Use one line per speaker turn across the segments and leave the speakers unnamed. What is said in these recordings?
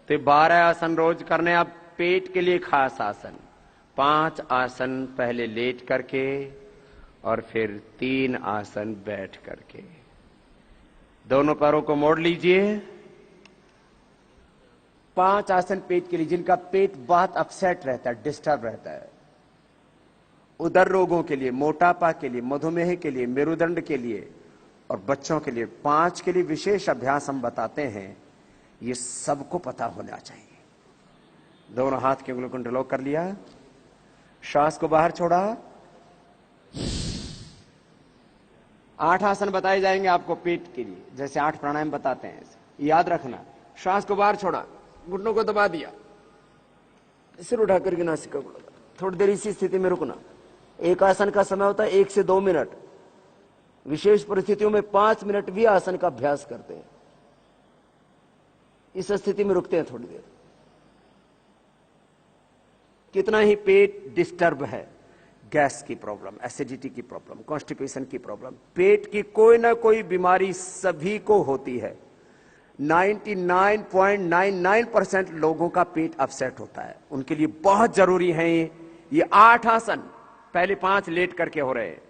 तो 12 आसन रोज करने। अब पेट के लिए खास आसन, 5 आसन पहले लेट करके और फिर 3 आसन बैठ करके। दोनों पैरों को मोड़ लीजिए। 5 आसन पेट के लिए, जिनका पेट बहुत अपसेट रहता है, डिस्टर्ब रहता है, उदर रोगों के लिए, मोटापा के लिए, मधुमेह के लिए, मेरुदंड के लिए और बच्चों के लिए 5 के लिए विशेष अभ्यास हम बताते हैं। ये सबको पता होना चाहिए। दोनों हाथ के उंगलियों को इंटरलॉक कर लिया, श्वास को बाहर छोड़ा। 8 आसन बताए जाएंगे आपको पेट के लिए, जैसे 8 प्राणायाम बताते हैं, याद रखना। श्वास को बाहर छोड़ा, घुटनों को दबा दिया, सिर उठा करके नासिका को लगा, थोड़ी देर इसी स्थिति में रुकना। एक आसन का समय होता है 1 से 2 मिनट। विशेष परिस्थितियों में 5 मिनट भी आसन का अभ्यास करते हैं। इस स्थिति में रुकते हैं थोड़ी देर। कितना ही पेट डिस्टर्ब है, गैस की प्रॉब्लम, एसिडिटी की प्रॉब्लम, कॉन्स्टिपेशन की प्रॉब्लम, पेट की कोई ना कोई बीमारी सभी को होती है। 99.99% लोगों का पेट अपसेट होता है। उनके लिए बहुत जरूरी है ये 8 आसन। पहले 5 लेट करके हो रहे हैं।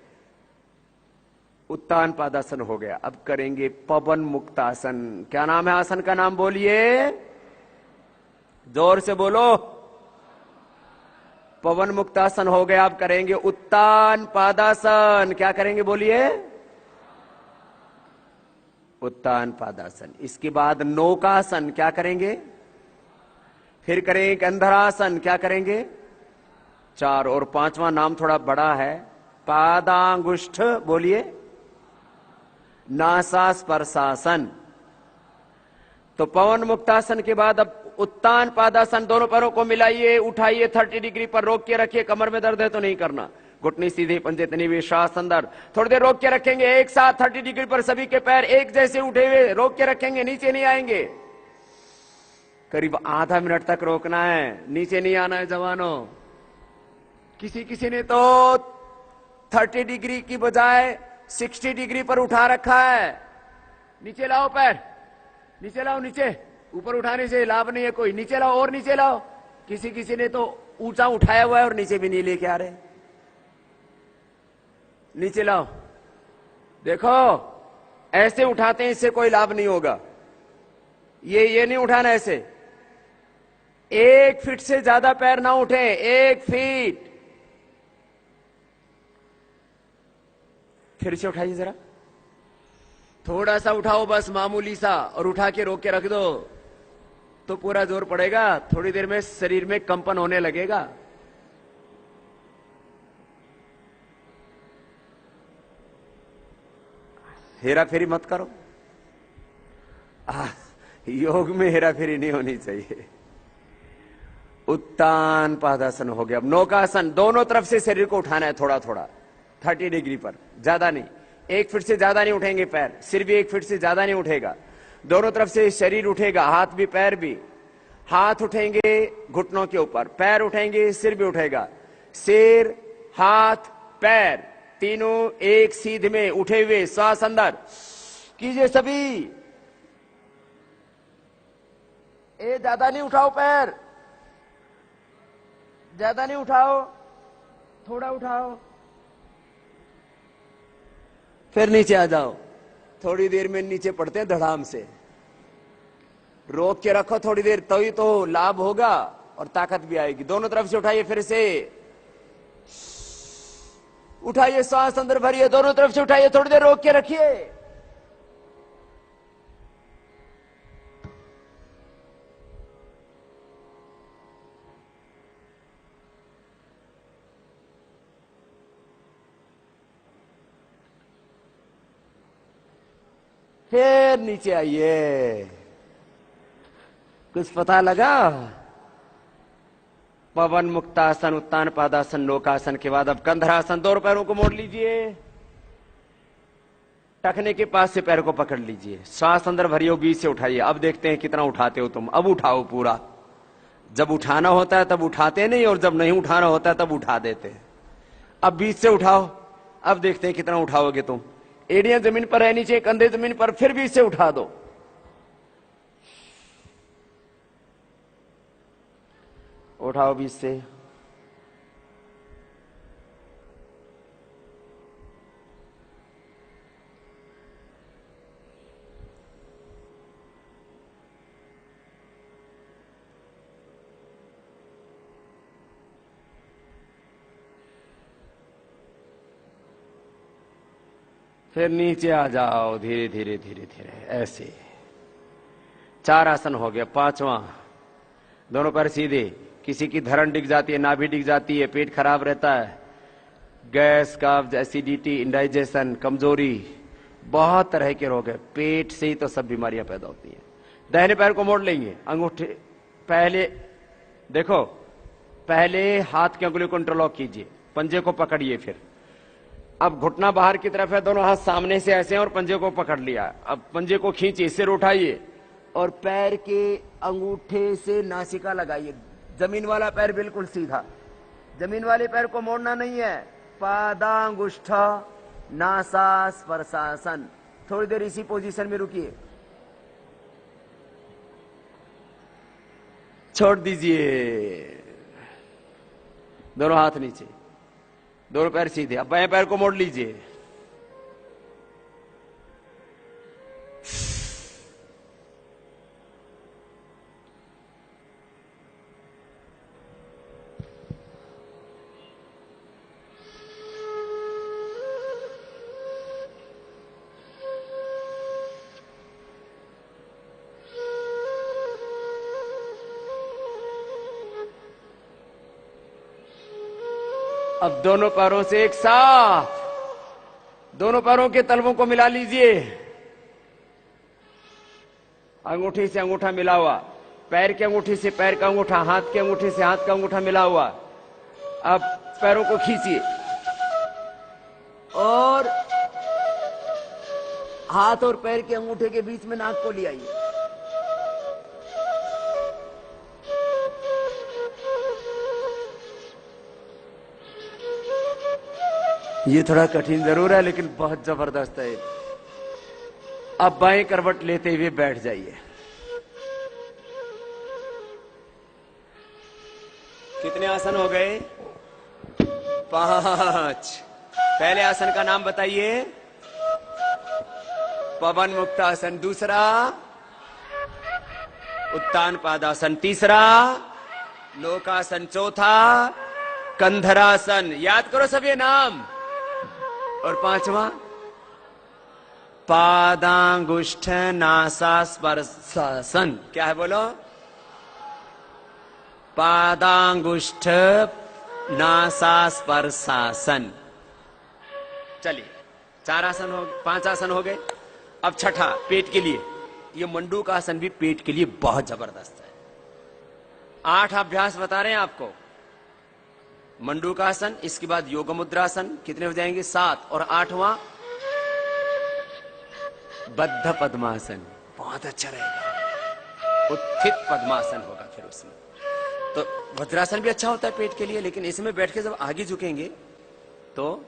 उत्तान पादासन हो गया। अब करेंगे पवन मुक्तासन। क्या नाम है आसन का? नाम बोलिए, जोर से बोलो। पवन मुक्तासन हो गया। अब करेंगे उत्तान पादासन। क्या करेंगे बोलिए? उत्तान पादासन। इसके बाद नौकासन। क्या करेंगे? फिर करेंगे कंधरासन। क्या करेंगे? 4। और 5वां नाम थोड़ा बड़ा है, पादांगुष्ठ। बोलिए, नासास्पर्शासन। तो पवन मुक्तासन के बाद अब उत्तान पादासन। दोनों पैरों को मिलाइए, उठाइए, 30 डिग्री पर रोक के रखिए। कमर में दर्द है तो नहीं करना। घुटने सीधे, पंजे तनी हुए, श्वास अंदर। थोड़ी देर रोक के रखेंगे। एक साथ 30 डिग्री पर सभी के पैर एक जैसे उठे हुए रोक के रखेंगे, नीचे नहीं आएंगे। करीब आधा मिनट तक रोकना है, नीचे नहीं आना है जवानों। किसी ने तो 30 डिग्री की बजाय 60 डिग्री पर उठा रखा है। नीचे लाओ पैर, नीचे लाओ, नीचे। ऊपर उठाने से लाभ नहीं है कोई। नीचे लाओ और नीचे लाओ। किसी ने तो ऊंचा उठाया हुआ है और नीचे भी नहीं लेके आ रहे। नीचे लाओ। देखो ऐसे उठाते हैं, इससे कोई लाभ नहीं होगा। ये नहीं उठाना ऐसे। 1 फीट से ज्यादा पैर ना उठे, 1 फीट। फिर से उठाइए जरा, थोड़ा सा उठाओ, बस मामूली सा, और उठा के रोक के रख दो तो पूरा जोर पड़ेगा। थोड़ी देर में शरीर में कंपन होने लगेगा। हेरा फेरी मत करो। योग में हेरा फेरी नहीं होनी चाहिए। उत्तान पादासन हो गया। अब नौकासन। दोनों तरफ से शरीर को उठाना है थोड़ा थोड़ा, 30 डिग्री पर, ज्यादा नहीं। 1 फीट से ज्यादा नहीं उठेंगे पैर, सिर भी 1 फीट से ज्यादा नहीं उठेगा। दोनों तरफ से शरीर उठेगा, हाथ भी पैर भी। हाथ उठेंगे घुटनों के ऊपर, पैर उठेंगे, सिर भी उठेगा। सिर, हाथ, पैर तीनों एक सीध में उठे हुए, श्वास अंदर कीजिए सभी। ज्यादा नहीं उठाओ पैर, ज्यादा नहीं उठाओ, थोड़ा उठाओ। फिर नीचे आ जाओ। थोड़ी देर में नीचे पड़ते हैं धड़ाम से। रोक के रखो थोड़ी देर, तभी तो लाभ होगा और ताकत भी आएगी। दोनों तरफ से उठाइए, फिर से उठाइए, श्वास अंदर भरिए, दोनों तरफ से उठाइए, थोड़ी देर रोक के रखिए। फिर नीचे आइए। कुछ पता लगा? पवन मुक्तासन, उत्तान पादासन, नौकासन के बाद अब कंधरासन। 2 पैरों को मोड़ लीजिए, टखने के पास से पैर को पकड़ लीजिए, श्वास अंदर भरिए, बीच से उठाइए। अब देखते हैं कितना उठाते हो तुम। अब उठाओ पूरा। जब उठाना होता है तब उठाते नहीं, और जब नहीं उठाना होता है तब उठा देते हैं। अब बीच से उठाओ। अब देखते हैं कितना उठाओगे तुम। एड़ियां जमीन पर रहनी चाहिए, कंधे जमीन पर, फिर बीच से उठा दो। उठाओ बीच से। फिर नीचे आ जाओ धीरे धीरे धीरे धीरे, ऐसे। 4 आसन हो गया। 5वां, दोनों पैर सीधे। किसी की धरण डिग जाती है, नाभि डिग जाती है, पेट खराब रहता है, गैस, कब्ज, एसिडिटी, इंडाइजेशन, कमजोरी, बहुत तरह के रोग है। पेट से ही तो सब बीमारियां पैदा होती हैं। दाहिने पैर को मोड़ लेंगे, अंगूठे पहले देखो, पहले हाथ की अंगुली को इंटरलॉक कीजिए, पंजे को पकड़िए। फिर अब घुटना बाहर की तरफ है, दोनों हाथ सामने से ऐसे हैं और पंजे को पकड़ लिया। अब पंजे को खींचिए, सिर उठाइए और पैर के अंगूठे से नासिका लगाइए। जमीन वाला पैर बिल्कुल सीधा, जमीन वाले पैर को मोड़ना नहीं है। पादांगुष्ठ नासा स्पर्शासन। थोड़ी देर इसी पोजीशन में रुकिए, छोड़ दीजिए। दोनों हाथ नीचे, दोनों पैर सीधे। अब बाएं पैर को मोड़ लीजिए। अब दोनों पैरों से एक साथ दोनों पैरों के तलवों को मिला लीजिए। अंगूठी से अंगूठा मिला हुआ, पैर के अंगूठी से पैर का अंगूठा, हाथ के अंगूठे से हाथ का अंगूठा मिला हुआ। अब पैरों को खींचिए और हाथ और पैर के अंगूठे के बीच में नाक को ले आइए। ये थोड़ा कठिन जरूर है लेकिन बहुत जबरदस्त है। अब बाएं करवट लेते हुए बैठ जाइए। कितने आसन हो गए? 5। पहले आसन का नाम बताइए। पवन मुक्तासन। दूसरा उत्तान पादासन। तीसरा लोकासन। चौथा कंधरासन। याद करो सब ये नाम। और 5वां पादांगुष्ठ नासास्पर्शासन। क्या है बोलो? पादांगुष्ठ नासास्पर्शासन। चलिए 4 आसन हो गए, 5 आसन हो गए। अब छठा पेट के लिए। ये मंडूक आसन भी पेट के लिए बहुत जबरदस्त है। 8 अभ्यास बता रहे हैं आपको। मंडूकासन, इसके बाद योग मुद्रासन। कितने हो जाएंगे? 7। और 8वां बद्ध पद्मासन। बहुत अच्छा रहेगा। उत्थित पद्मासन होगा फिर उसमें। तो वज्रासन भी अच्छा होता है पेट के लिए, लेकिन इसमें बैठ के जब आगे झुकेंगे तो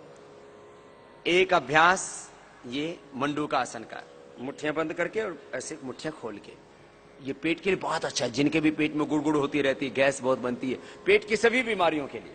एक अभ्यास ये मंडूकासन का, मुट्ठियां बंद करके और ऐसे मुट्ठियां खोल के, ये पेट के लिए बहुत अच्छा है। जिनके भी पेट में गुड़गुड़ होती रहती है, गैस बहुत बनती है, पेट की सभी बीमारियों के लिए।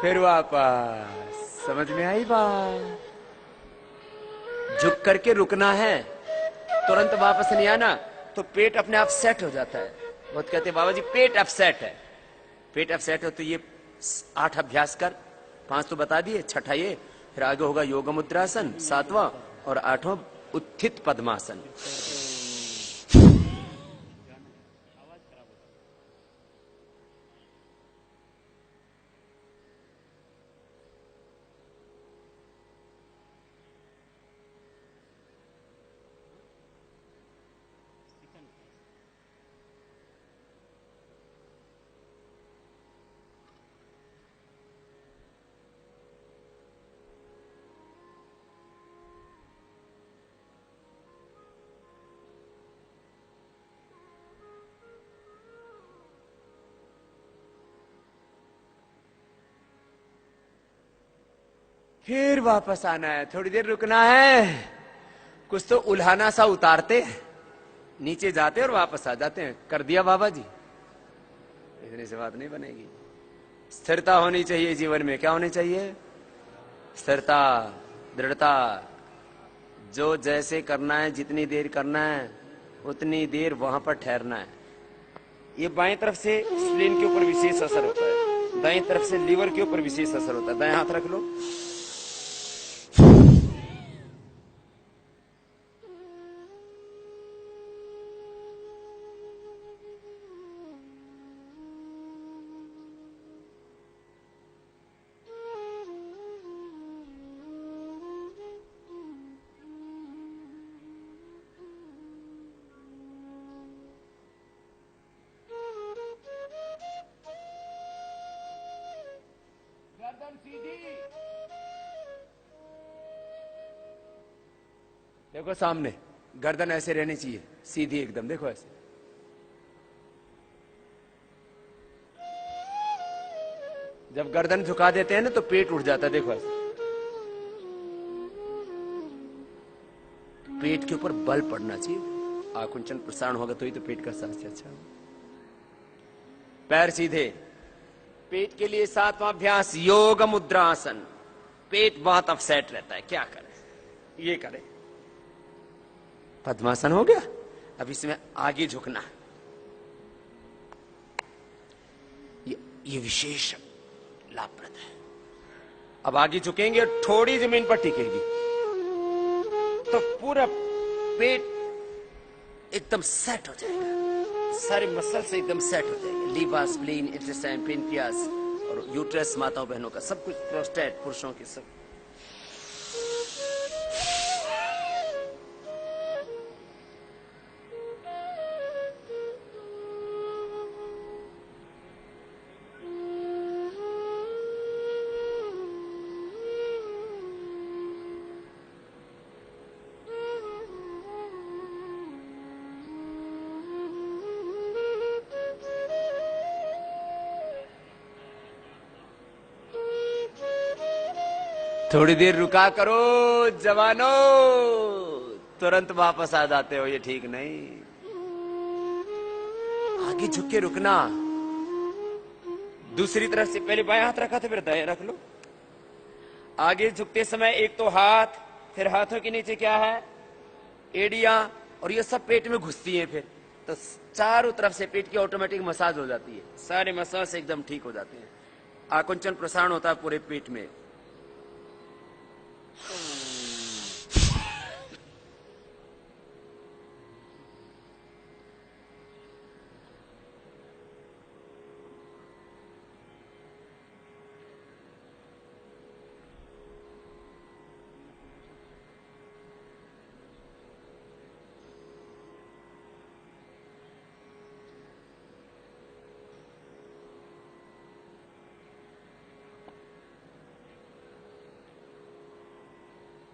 फिर वापस। समझ में आई बात? झुक करके रुकना है, तुरंत वापस नहीं आना, तो पेट अपने आप सेट हो जाता है। बहुत कहते हैं बाबा जी पेट अपसेट है। पेट अपसेट हो तो ये 8 अभ्यास कर। 5 तो बता दिए, छठा ये। फिर आगे होगा योग मुद्रासन 7वां, और 8वां उत्थित पद्मासन। फिर वापस आना है, थोड़ी देर रुकना है, कुछ तो उल्हाना सा उतारते, नीचे जाते और वापस आ जाते हैं। कर दिया बाबा जी, इतने से बात नहीं बनेगी। स्थिरता होनी चाहिए जीवन में। क्या होनी चाहिए? स्थिरता, दृढ़ता। जो जैसे करना है, जितनी देर करना है, उतनी देर वहां पर ठहरना है। ये बाएं तरफ से स्प्लीन के ऊपर विशेष असर होता है, दाएं तरफ से लीवर के ऊपर विशेष असर होता है। दाएं हाथ रख लो, गर्दन सीधी। देखो सामने, गर्दन ऐसे रहनी चाहिए, सीधी एकदम। देखो ऐसे। जब गर्दन झुका देते हैं ना तो पेट उठ जाता है। देखो ऐसे, पेट के ऊपर बल पड़ना चाहिए। आकुंचन प्रसारण होगा तो ही तो पेट का स्वास्थ्य अच्छा होगा। पैर सीधे। पेट के लिए 7वां अभ्यास योग मुद्रा आसन। पेट बहुत अपसेट रहता है, क्या करें? ये करें। पद्मासन हो गया। अब इसमें आगे झुकना। ये विशेष लाभप्रद है। अब आगे झुकेंगे और थोड़ी जमीन पर टिकेगी तो पूरा पेट एकदम सेट हो जाएगा, सारे मसल से एकदम सेट हो जाएंगे। लीवर, स्प्लीन, इंटेस्टाइन, पेनक्रियास और यूट्रस, माताओं बहनों का सब कुछ, प्रोस्टेट पुरुषों की सब। थोड़ी देर रुका करो जवानों, तुरंत वापस आ जाते हो, ये ठीक नहीं। आगे झुक के रुकना। दूसरी तरफ से पहले बाएं हाथ रखा था, फिर दाएं रख लो। आगे झुकते समय एक तो हाथ, फिर हाथों के नीचे क्या है? एड़ियां, और ये सब पेट में घुसती है। फिर तो चारों तरफ से पेट की ऑटोमेटिक मसाज हो जाती है, सारे मसाज एकदम ठीक हो जाते हैं। आकुंचन प्रसारण होता है पूरे पेट में।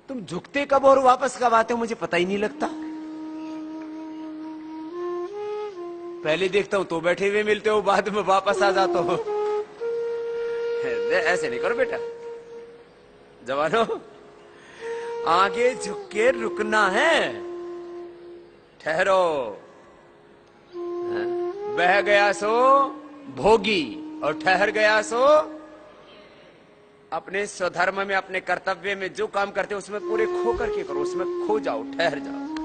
तुम झुकते कब और वापस कब आते हो मुझे पता ही नहीं लगता। पहले देखता हूं तो बैठे हुए मिलते हो, बाद में वापस आ जाते हो। ऐसे नहीं करो बेटा। जवानों, आगे झुक के रुकना है। ठहरो। बह गया सो भोगी और ठहर गया सो अपने स्वधर्म में, अपने कर्तव्य में जो काम करते हो उसमें पूरे खो करके करो, उसमें खो जाओ, ठहर जाओ।